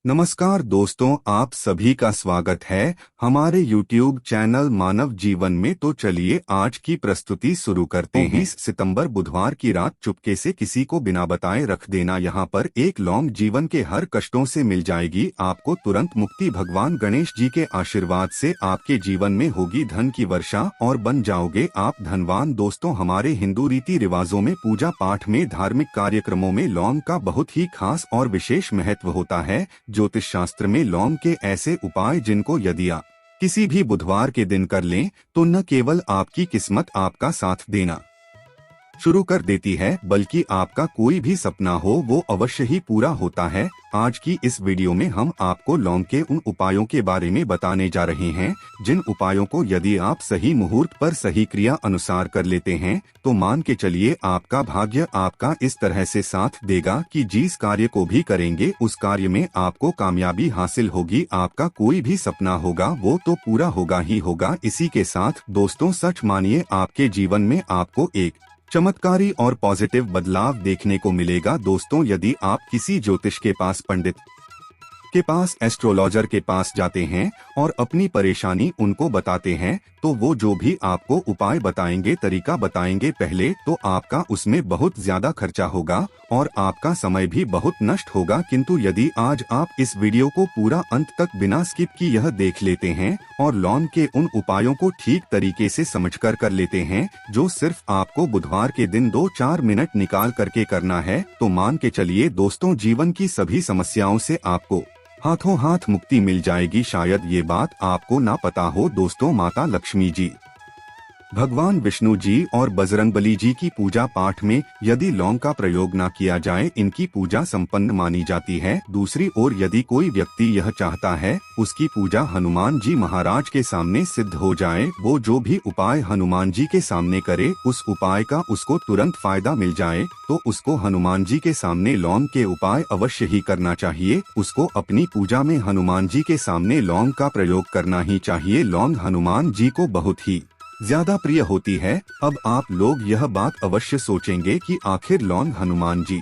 नमस्कार दोस्तों, आप सभी का स्वागत है हमारे YouTube चैनल मानव जीवन में। तो चलिए आज की प्रस्तुति शुरू करते हैं। 20 सितंबर बुधवार की रात चुपके से किसी को बिना बताए रख देना। यहाँ पर एक लौंग जीवन के हर कष्टों से मिल जाएगी आपको तुरंत मुक्ति। भगवान गणेश जी के आशीर्वाद से आपके जीवन में होगी धन की वर्षा और बन जाओगे आप धनवान। दोस्तों, हमारे हिंदू रीति रिवाजों में पूजा पाठ में धार्मिक कार्यक्रमों में लौंग का बहुत ही खास और विशेष महत्व होता है। ज्योतिष शास्त्र में लौंग के ऐसे उपाय जिनको यदि आप किसी भी बुधवार के दिन कर लें तो न केवल आपकी किस्मत आपका साथ देना शुरू कर देती है, बल्कि आपका कोई भी सपना हो वो अवश्य ही पूरा होता है। आज की इस वीडियो में हम आपको लौंग के उन उपायों के बारे में बताने जा रहे हैं जिन उपायों को यदि आप सही मुहूर्त पर सही क्रिया अनुसार कर लेते हैं तो मान के चलिए आपका भाग्य आपका इस तरह से साथ देगा कि जिस कार्य को भी करेंगे उस कार्य में आपको कामयाबी हासिल होगी। आपका कोई भी सपना होगा वो तो पूरा होगा ही होगा। इसी के साथ दोस्तों, सच मानिए आपके जीवन में आपको एक चमत्कारी और पॉजिटिव बदलाव देखने को मिलेगा। दोस्तों, यदि आप किसी ज्योतिष के पास, पंडित के पास, एस्ट्रोलॉजर के पास जाते हैं और अपनी परेशानी उनको बताते हैं तो वो जो भी आपको उपाय बताएंगे, तरीका बताएंगे, पहले तो आपका उसमें बहुत ज्यादा खर्चा होगा और आपका समय भी बहुत नष्ट होगा। किंतु यदि आज आप इस वीडियो को पूरा अंत तक बिना स्किप की यह देख लेते हैं और लौंग के उन उपायों को ठीक तरीके से समझकर कर लेते हैं जो सिर्फ आपको बुधवार के दिन 2-4 मिनट निकाल करके करना है, तो मान के चलिए दोस्तों, जीवन की सभी समस्याओं से आपको हाथों हाथ मुक्ति मिल जाएगी। शायद ये बात आपको ना पता हो दोस्तों, माता लक्ष्मी जी, भगवान विष्णु जी और बजरंगबली जी की पूजा पाठ में यदि लौंग का प्रयोग ना किया जाए इनकी पूजा संपन्न मानी जाती है। दूसरी ओर यदि कोई व्यक्ति यह चाहता है उसकी पूजा हनुमान जी महाराज के सामने सिद्ध हो जाए, वो जो भी उपाय हनुमान जी के सामने करे उस उपाय का उसको तुरंत फायदा मिल जाए, तो उसको हनुमान जी के सामने लौंग के उपाय अवश्य ही करना चाहिए। उसको अपनी पूजा में हनुमान जी के सामने लौंग का प्रयोग करना ही चाहिए। लौंग हनुमान जी को बहुत ही ज्यादा प्रिय होती है। अब आप लोग यह बात अवश्य सोचेंगे कि आखिर लौंग हनुमान जी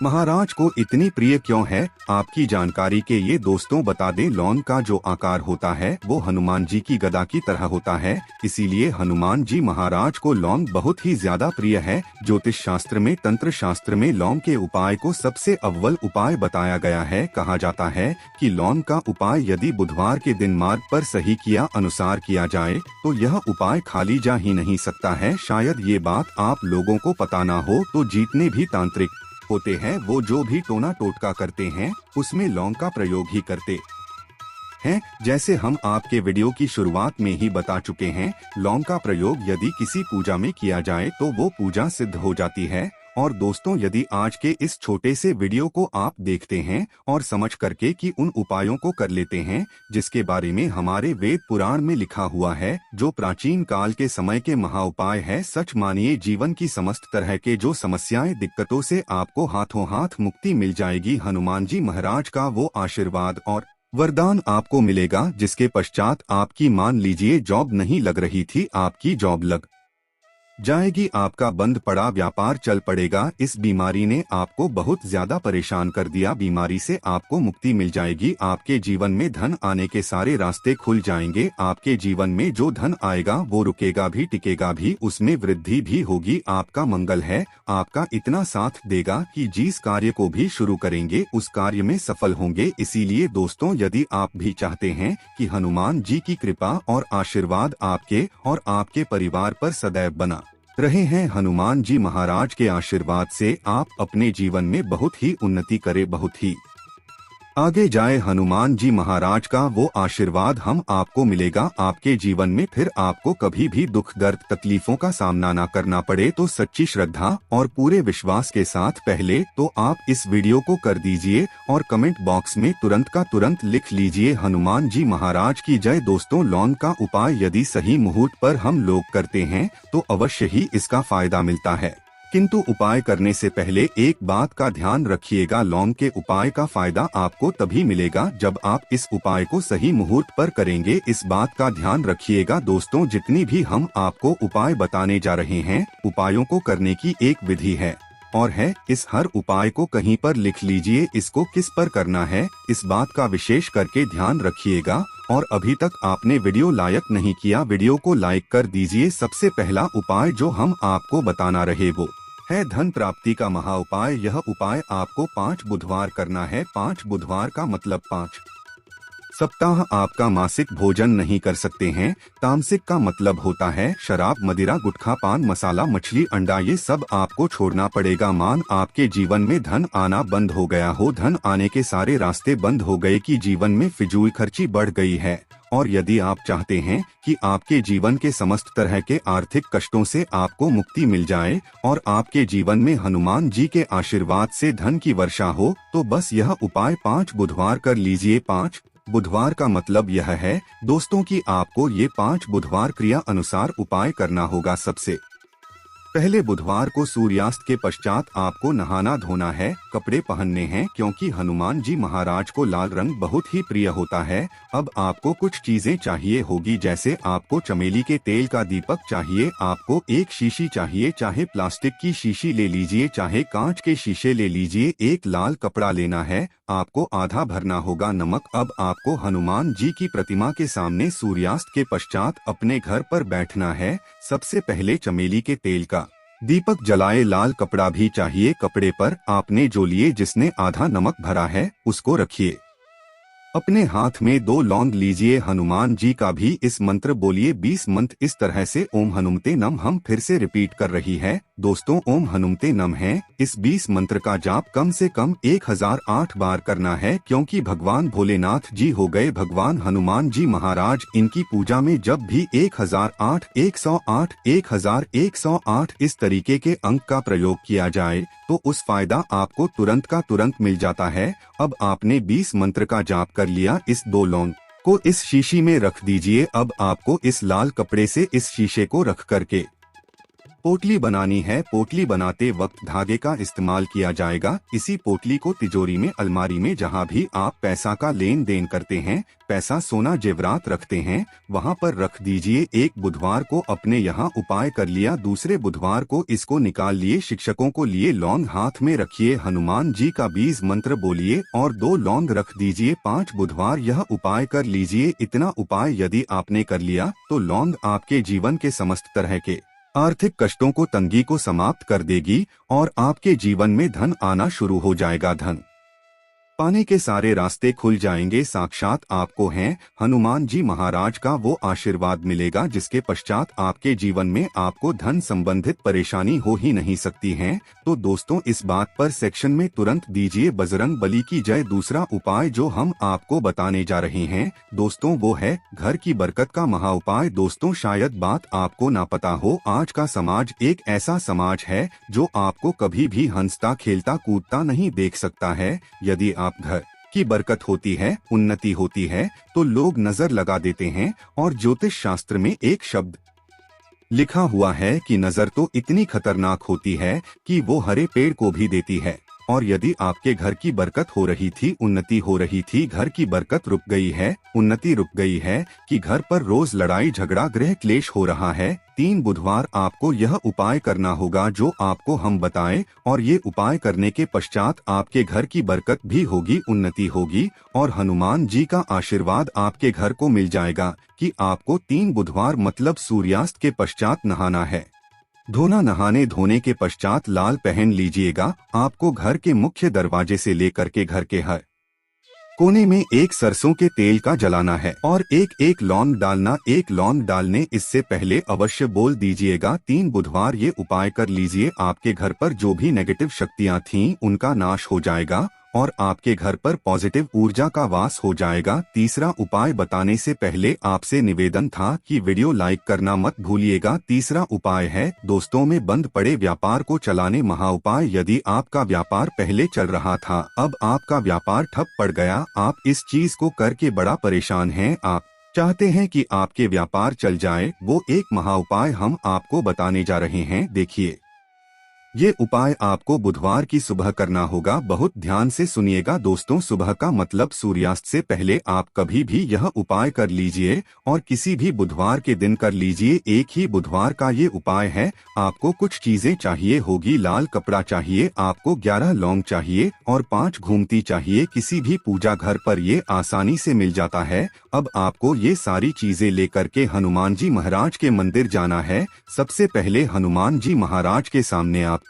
महाराज को इतनी प्रिय क्यों है। आपकी जानकारी के ये दोस्तों बता दें, लौंग का जो आकार होता है वो हनुमान जी की गदा की तरह होता है, इसीलिए हनुमान जी महाराज को लौंग बहुत ही ज्यादा प्रिय है। ज्योतिष शास्त्र में, तंत्र शास्त्र में लौंग के उपाय को सबसे अव्वल उपाय बताया गया है। कहा जाता है कि लौंग का उपाय यदि बुधवार के दिन मार्ग पर सही किया अनुसार किया जाए तो यह उपाय खाली जा ही नहीं सकता है। शायद ये बात आप लोगों को पता ना हो, तो जितने भी तांत्रिक होते हैं वो जो भी टोना टोटका करते हैं उसमें लौंग का प्रयोग ही करते हैं। जैसे हम आपके वीडियो की शुरुआत में ही बता चुके हैं, लौंग का प्रयोग यदि किसी पूजा में किया जाए तो वो पूजा सिद्ध हो जाती है। और दोस्तों, यदि आज के इस छोटे से वीडियो को आप देखते हैं और समझ करके कि उन उपायों को कर लेते हैं जिसके बारे में हमारे वेद पुराण में लिखा हुआ है, जो प्राचीन काल के समय के महाउपाय है, सच मानिए जीवन की समस्त तरह के जो समस्याएं, दिक्कतों से आपको हाथों हाथ मुक्ति मिल जाएगी। हनुमान जी महाराज का वो आशीर्वाद और वरदान आपको मिलेगा जिसके पश्चात आपकी, मान लीजिए जॉब नहीं लग रही थी, आपकी जॉब लग जाएगी, आपका बंद पड़ा व्यापार चल पड़ेगा। इस बीमारी ने आपको बहुत ज्यादा परेशान कर दिया, बीमारी से आपको मुक्ति मिल जाएगी। आपके जीवन में धन आने के सारे रास्ते खुल जाएंगे। आपके जीवन में जो धन आएगा वो रुकेगा भी, टिकेगा भी, उसमें वृद्धि भी होगी। आपका मंगल है, आपका इतना साथ देगा कि जिस कार्य को भी शुरू करेंगे उस कार्य में सफल होंगे। इसीलिए दोस्तों, यदि आप भी चाहते हैं कि हनुमान जी की कृपा और आशीर्वाद आपके और आपके परिवार पर सदैव बना रहे हैं, हनुमान जी महाराज के आशीर्वाद से आप अपने जीवन में बहुत ही उन्नति करें, बहुत ही आगे जाए। हनुमान जी महाराज का वो आशीर्वाद हम आपको मिलेगा आपके जीवन में, फिर आपको कभी भी दुख, दर्द, तकलीफों का सामना ना करना पड़े। तो सच्ची श्रद्धा और पूरे विश्वास के साथ पहले तो आप इस वीडियो को कर दीजिए और कमेंट बॉक्स में तुरंत का तुरंत लिख लीजिए हनुमान जी महाराज की जय। दोस्तों, लौंग का उपाय यदि सही मुहूर्त पर हम लोग करते हैं तो अवश्य ही इसका फायदा मिलता है, किंतु उपाय करने से पहले एक बात का ध्यान रखिएगा, लौंग के उपाय का फायदा आपको तभी मिलेगा जब आप इस उपाय को सही मुहूर्त पर करेंगे। इस बात का ध्यान रखिएगा दोस्तों, जितनी भी हम आपको उपाय बताने जा रहे हैं, उपायों को करने की एक विधि है। और है। इस हर उपाय को कहीं पर लिख लीजिए, इसको किस पर करना है इस बात का विशेष करके ध्यान रखिएगा। और अभी तक आपने वीडियो लाइक नहीं किया, वीडियो को लाइक कर दीजिए। सबसे पहला उपाय जो हम आपको बताना रहे वो है धन प्राप्ति का महा उपाय। यह उपाय आपको 5 बुधवार करना है। 5 बुधवार का मतलब 5 सप्ताह आपका मासिक भोजन नहीं कर सकते हैं। तामसिक का मतलब होता है शराब, मदिरा, गुटखा, पान मसाला, मछली, अंडा, ये सब आपको छोड़ना पड़ेगा। मान आपके जीवन में धन आना बंद हो गया हो, धन आने के सारे रास्ते बंद हो गए कि जीवन में फिजूल खर्ची बढ़ गई है, और यदि आप चाहते हैं कि आपके जीवन के समस्त तरह के आर्थिक कष्टों से आपको मुक्ति मिल जाए और आपके जीवन में हनुमान जी के आशीर्वाद से धन की वर्षा हो, तो बस यह उपाय 5 बुधवार कर लीजिए। 5 बुधवार का मतलब यह है दोस्तों कि आपको ये 5 बुधवार क्रिया अनुसार उपाय करना होगा। सबसे पहले बुधवार को सूर्यास्त के पश्चात आपको नहाना धोना है, कपड़े पहनने हैं, क्योंकि हनुमान जी महाराज को लाल रंग बहुत ही प्रिय होता है। अब आपको कुछ चीजें चाहिए होगी, जैसे आपको चमेली के तेल का दीपक चाहिए, आपको एक शीशी चाहिए, चाहे प्लास्टिक की शीशी ले लीजिए चाहे कांच के शीशे ले लीजिए, एक लाल कपड़ा लेना है, आपको आधा भरना होगा नमक। अब आपको हनुमान जी की प्रतिमा के सामने सूर्यास्त के पश्चात अपने घर पर बैठना है। सबसे पहले चमेली के तेल का दीपक जलाए, लाल कपड़ा भी चाहिए, कपड़े पर आपने जो लिए जिसने आधा नमक भरा है उसको रखिए। अपने हाथ में 2 लौंग लीजिए, हनुमान जी का भी इस मंत्र बोलिए 20 मंत्र इस तरह से ओम हनुमते नम। हम फिर से रिपीट कर रही है दोस्तों, ओम हनुमते नम है। इस 20 मंत्र का जाप कम से कम 1008 बार करना है, क्योंकि भगवान भोलेनाथ जी हो गए भगवान हनुमान जी महाराज। इनकी पूजा में जब भी 1008, 108, 1108 इस तरीके के अंक का प्रयोग किया जाए तो उस फायदा आपको तुरंत का तुरंत मिल जाता है। अब आपने 20 मंत्र का जाप कर लिया, इस 2 लौंग को इस शीशी में रख दीजिए। अब आपको इस लाल कपड़े से इस शीशे को रख करके पोटली बनानी है। पोटली बनाते वक्त धागे का इस्तेमाल किया जाएगा। इसी पोटली को तिजोरी में, अलमारी में, जहाँ भी आप पैसा का लेन देन करते हैं, पैसा, सोना, जेवरात रखते हैं, वहाँ पर रख दीजिए। एक बुधवार को अपने यहाँ उपाय कर लिया, दूसरे बुधवार को इसको निकाल लिए, शिक्षकों को लिए लौंग हाथ में रखिए, हनुमान जी का 20 मंत्र बोलिए और 2 लौंग रख दीजिए। 5 बुधवार यह उपाय कर लीजिए। इतना उपाय यदि आपने कर लिया तो लौंग आपके जीवन के समस्त तरह के आर्थिक कष्टों को, तंगी को समाप्त कर देगी और आपके जीवन में धन आना शुरू हो जाएगा। धन पाने के सारे रास्ते खुल जाएंगे। साक्षात आपको हैं हनुमान जी महाराज का वो आशीर्वाद मिलेगा जिसके पश्चात आपके जीवन में आपको धन संबंधित परेशानी हो ही नहीं सकती है। तो दोस्तों, इस बात पर सेक्शन में तुरंत दीजिए बजरंग बली की जय। दूसरा उपाय जो हम आपको बताने जा रहे हैं दोस्तों वो है घर की बरकत का महा उपाय। दोस्तों, शायद बात आपको ना पता हो, आज का समाज एक ऐसा समाज है जो आपको कभी भी हंसता खेलता कूदता नहीं देख सकता है। यदि आप घर की बरकत होती है, उन्नति होती है, तो लोग नजर लगा देते हैं। और ज्योतिष शास्त्र में एक शब्द लिखा हुआ है कि नजर तो इतनी खतरनाक होती है कि वो हरे पेड़ को भी देती है। और यदि आपके घर की बरकत हो रही थी, उन्नति हो रही थी, घर की बरकत रुक गई है, उन्नति रुक गई है, कि घर पर रोज लड़ाई झगड़ा गृह क्लेश हो रहा है, 3 बुधवार आपको यह उपाय करना होगा जो आपको हम बताएं। और ये उपाय करने के पश्चात आपके घर की बरकत भी होगी, उन्नति होगी और हनुमान जी का आशीर्वाद आपके घर को मिल जाएगा। कि आपको 3 बुधवार मतलब सूर्यास्त के पश्चात नहाना है। धोना, नहाने धोने के पश्चात लाल पहन लीजिएगा। आपको घर के मुख्य दरवाजे से लेकर के घर के हर कोने में एक सरसों के तेल का जलाना है और एक लौंग डालना। एक लौंग डालने इससे पहले अवश्य बोल दीजिएगा 3 बुधवार ये उपाय कर लीजिए। आपके घर पर जो भी नेगेटिव शक्तियां थीं उनका नाश हो जाएगा और आपके घर पर पॉजिटिव ऊर्जा का वास हो जाएगा। तीसरा उपाय बताने से पहले आपसे निवेदन था कि वीडियो लाइक करना मत भूलिएगा। तीसरा उपाय है दोस्तों में बंद पड़े व्यापार को चलाने महा उपाय। यदि आपका व्यापार पहले चल रहा था, अब आपका व्यापार ठप पड़ गया, आप इस चीज को करके बड़ा परेशान हैं, आप चाहते हैं कि आपके व्यापार चल जाए, वो एक महा उपाय हम आपको बताने जा रहे हैं। देखिए, ये उपाय आपको बुधवार की सुबह करना होगा। बहुत ध्यान से सुनिएगा दोस्तों, सुबह का मतलब सूर्यास्त से पहले आप कभी भी यह उपाय कर लीजिए और किसी भी बुधवार के दिन कर लीजिए। एक ही बुधवार का ये उपाय है। आपको कुछ चीजें चाहिए होगी। लाल कपड़ा चाहिए, आपको 11 लौंग चाहिए और 5 घूमती चाहिए। किसी भी पूजा घर पर ये आसानी से मिल जाता है। अब आपको ये सारी चीजें लेकर के हनुमान जी महाराज के मंदिर जाना है। सबसे पहले हनुमान जी महाराज के सामने आपको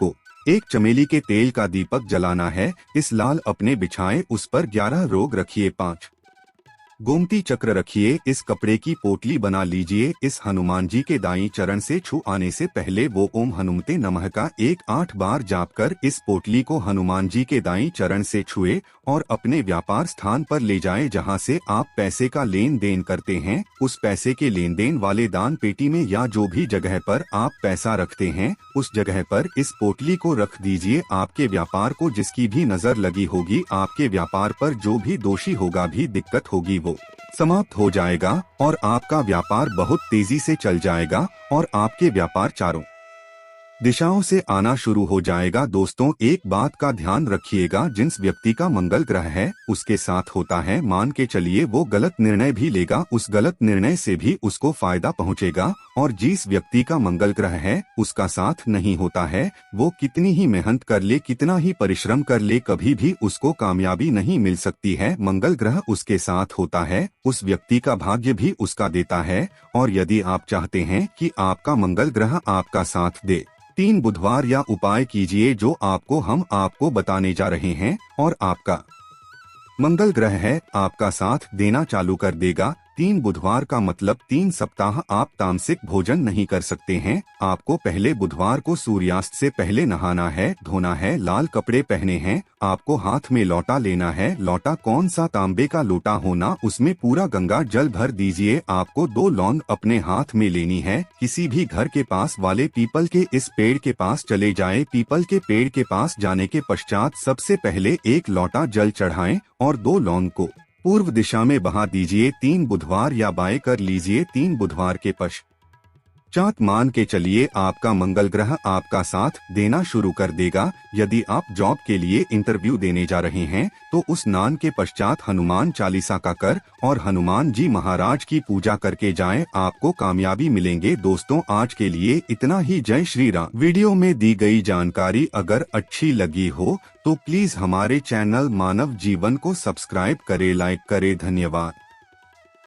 एक चमेली के तेल का दीपक जलाना है। इस लाल अपने बिछाए, उस पर 11 रोग रखिए, 5 गोमती चक्र रखिए। इस कपड़े की पोटली बना लीजिए। इस हनुमान जी के दाईं चरण से छू आने से पहले वो ओम हनुमते नमः का 8 बार जाप कर इस पोटली को हनुमान जी के दाईं चरण से छुए और अपने व्यापार स्थान पर ले जाए, जहां से आप पैसे का लेन देन करते हैं। उस पैसे के लेन देन वाले दान पेटी में या जो भी जगह पर आप पैसा रखते हैं, उस जगह पर इस पोटली को रख दीजिए। आपके व्यापार को जिसकी भी नजर लगी होगी, आपके व्यापार पर जो भी दोषी होगा, भी दिक्कत होगी, वो समाप्त हो जाएगा और आपका व्यापार बहुत तेजी से चल जाएगा और आपके व्यापार चारों दिशाओं से आना शुरू हो जाएगा। दोस्तों, एक बात का ध्यान रखिएगा, जिस व्यक्ति का मंगल ग्रह है उसके साथ होता है, मान के चलिए वो गलत निर्णय भी लेगा, उस गलत निर्णय से भी उसको फायदा पहुंचेगा। और जिस व्यक्ति का मंगल ग्रह है उसका साथ नहीं होता है, वो कितनी ही मेहनत कर ले, कितना ही परिश्रम कर ले, कभी भी उसको कामयाबी नहीं मिल सकती है। मंगल ग्रह उसके साथ होता है, उस व्यक्ति का भाग्य भी उसका देता है। और यदि आप चाहते हैं कि आपका मंगल ग्रह आपका साथ दे, 3 बुधवार या उपाय कीजिए जो हम आपको बताने जा रहे हैं, और आपका मंगल ग्रह है आपका साथ देना चालू कर देगा। 3 बुधवार का मतलब 3 सप्ताह आप तामसिक भोजन नहीं कर सकते हैं। आपको पहले बुधवार को सूर्यास्त से पहले नहाना है, धोना है, लाल कपड़े पहने हैं। आपको हाथ में लोटा लेना है। लोटा कौन सा, तांबे का लोटा होना, उसमें पूरा गंगा जल भर दीजिए। आपको 2 लौंग अपने हाथ में लेनी है। किसी भी घर के पास वाले पीपल के इस पेड़ के पास चले जाएं। पीपल के पेड़ के पास जाने के पश्चात सबसे पहले 1 लोटा जल चढ़ाएं और 2 लौंग को पूर्व दिशा में बहा दीजिए। 3 बुधवार या बाय कर लीजिए। 3 बुधवार के पश्चात मान के चलिए आपका मंगल ग्रह आपका साथ देना शुरू कर देगा। यदि आप जॉब के लिए इंटरव्यू देने जा रहे हैं तो उस स्नान के पश्चात हनुमान चालीसा का कर और हनुमान जी महाराज की पूजा करके जाएं, आपको कामयाबी मिलेंगे। दोस्तों, आज के लिए इतना ही। जय श्री राम। वीडियो में दी गई जानकारी अगर अच्छी लगी हो तो प्लीज हमारे चैनल मानव जीवन को सब्सक्राइब करें, लाइक करें। धन्यवाद।